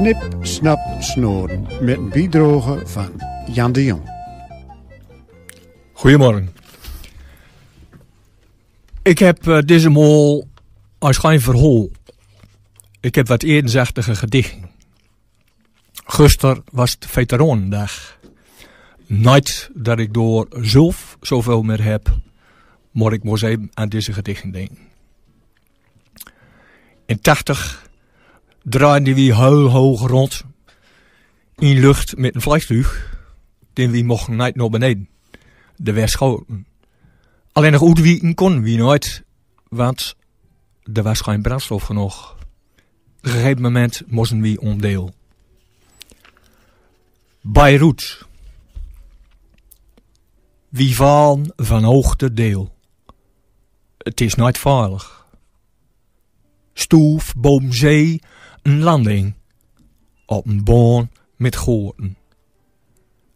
Snip, Snap, Snoren met een bijdrage van Jan de Jong. Goedemorgen. Ik heb deze mol als geen verhaal. Ik heb wat eenzachtige gedichten. Gisteren was het Veteranendag. Nooit dat ik door zelf zoveel meer heb, maar ik moest even aan deze gedichten denken. In 80 draaiden we heel hoog rond in lucht met een vliegtuig. Den we mochten niet naar beneden. De werd schoten. Alleen nog uitwijken konden we nooit, want er was geen brandstof genoeg. Op een gegeven moment moesten we omdeel. Beirut. Wie vallen van hoogte deel. Het is nooit veilig. Stoef boven zee, een landing. Op een baan met goorten.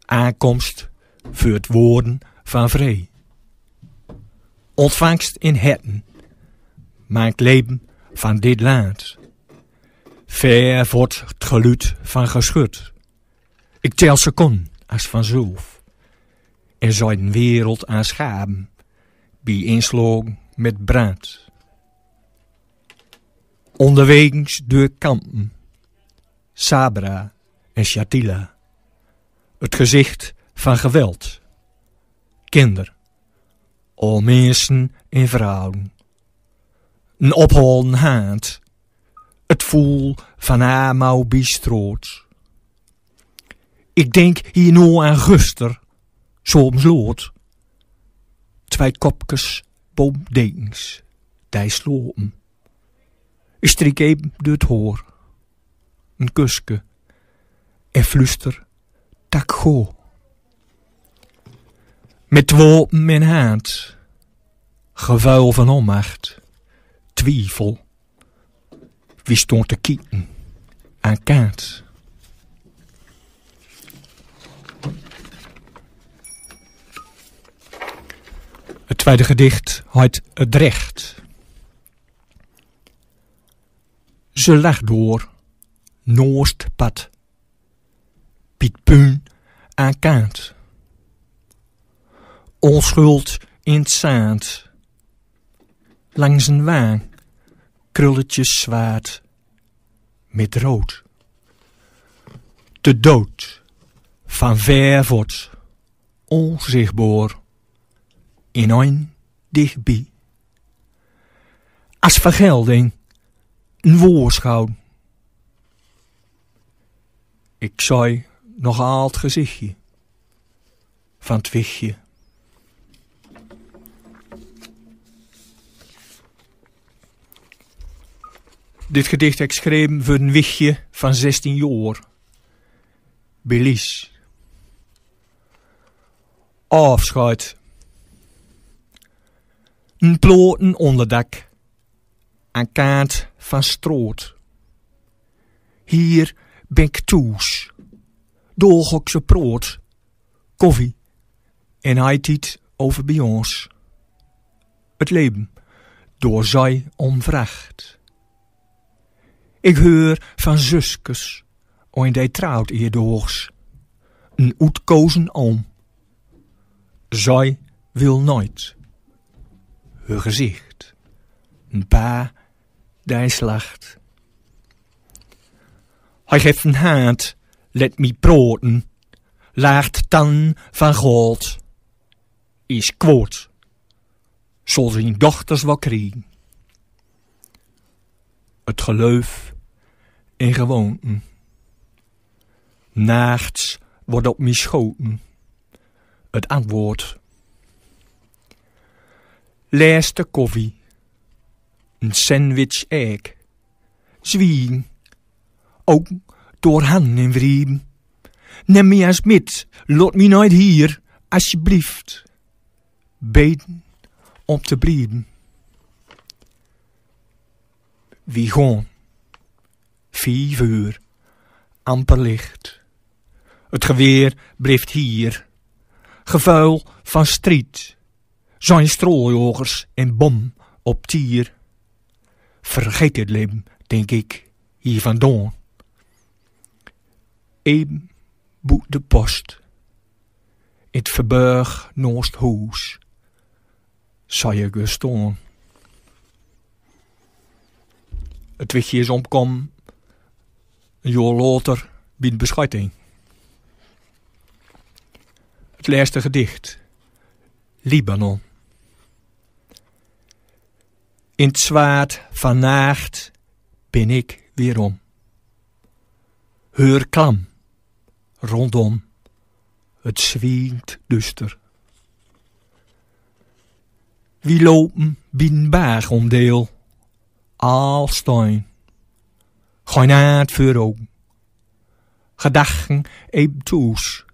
Aankomst voor het woorden van vrede. Ontvangst in Hetten. Maakt leven van dit land. Ver wordt het geluid van geschut. Ik tel seconden als vanzelf. En zou een wereld aan schaben. Bij inslagen met brand. Onderwegens door kampen. Sabra en Shatila. Het gezicht van geweld. Kinder. Al mensen en vrouwen. Een opholen hand. Het voel van Amau bistroot. Ik denk hier nu aan Guster, soms lood. 2 kopjes boomdekens, die slopen. Ik strik even door het hoor. Een kuske en fluister, tak go. Met wapen in hand, gevuil van onmacht, twijfel. Wie stond te kijken aan kaart? Het tweede gedicht heet Het Recht. Ze lag door, Noostpad, Piet Puun aan kaart. Onschuld in het zaad, langs een waan, krulletjes zwaard, met rood. De dood, van ver wordt, onzichtbaar, in een dichtbij. Als vergelding, een woorschouw. Ik zei nog al het gezichtje van het wichtje. Dit gedicht heb ik geschreven voor een wichtje van 16 jaar. Belize. Afscheid. Een ploten onderdak. Aan kaart van stroot. Hier ben ik thuis. Doorgokse brood. Koffie. En heitiet over bij ons. Het leven door zij omvracht. Ik hoor van zuskes, en die trouwt eerdoogs. Een uitkozen oom. Zij wil nooit. Haar gezicht. Een pa, die slacht. Hij geeft een hand, let me proten. Laagt tan van goud. Is kwoord. Zal zijn dochters wel kriegen. Het geloof en gewoonten. Nachts wordt op mij schoten. Het antwoord. Laatste koffie. Een sandwich egg. Zwiegen. Ook door handen en vrienden. Neem me eens met. Laat me nooit hier. Alsjeblieft. Beten om te blijven. Wie gaan. 5 uur. Amper licht. Het geweer blijft hier. Gevuil van strijd. Zijn strooljagers en bom op tier. Vergeet het leven, denk ik, hier vandaan. Even boet de post. In het verberg naast huis. Zou je gestaan. Het wichtje is omkom. Een jaar later bij de beschutting. Het laatste gedicht. Libanon. In het zwaard van nacht ben ik weerom. Heur klam, rondom, het zwiegt duster. Wie lopen bin baag omdeel, al steun. Gooi na het vuur ook. Gedachten eben toes,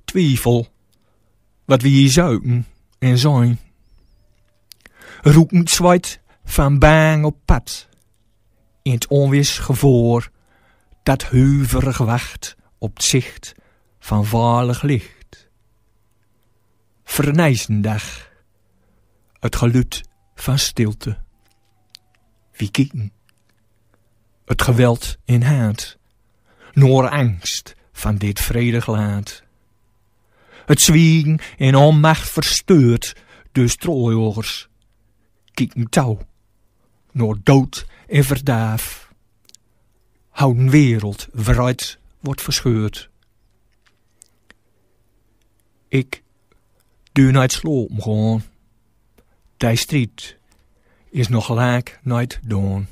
twijfel, wat wie hier zuiken en zijn. Roekend zwaait van bang op pad, in het onwis gevoor, dat huiverig wacht op het zicht van vaarlig licht. Vernijzendag, het geluid van stilte. Wie kieken, het geweld in haat, noor angst van dit vredig laat. Het zwiegen en onmacht versteurt de strooljogers. Kieken touw, noor dood en verdaaf. Houden wereld waaruit wordt verscheurd. Ik duur naar het slopen gewoon. Die strijd is nog laak nooit doen.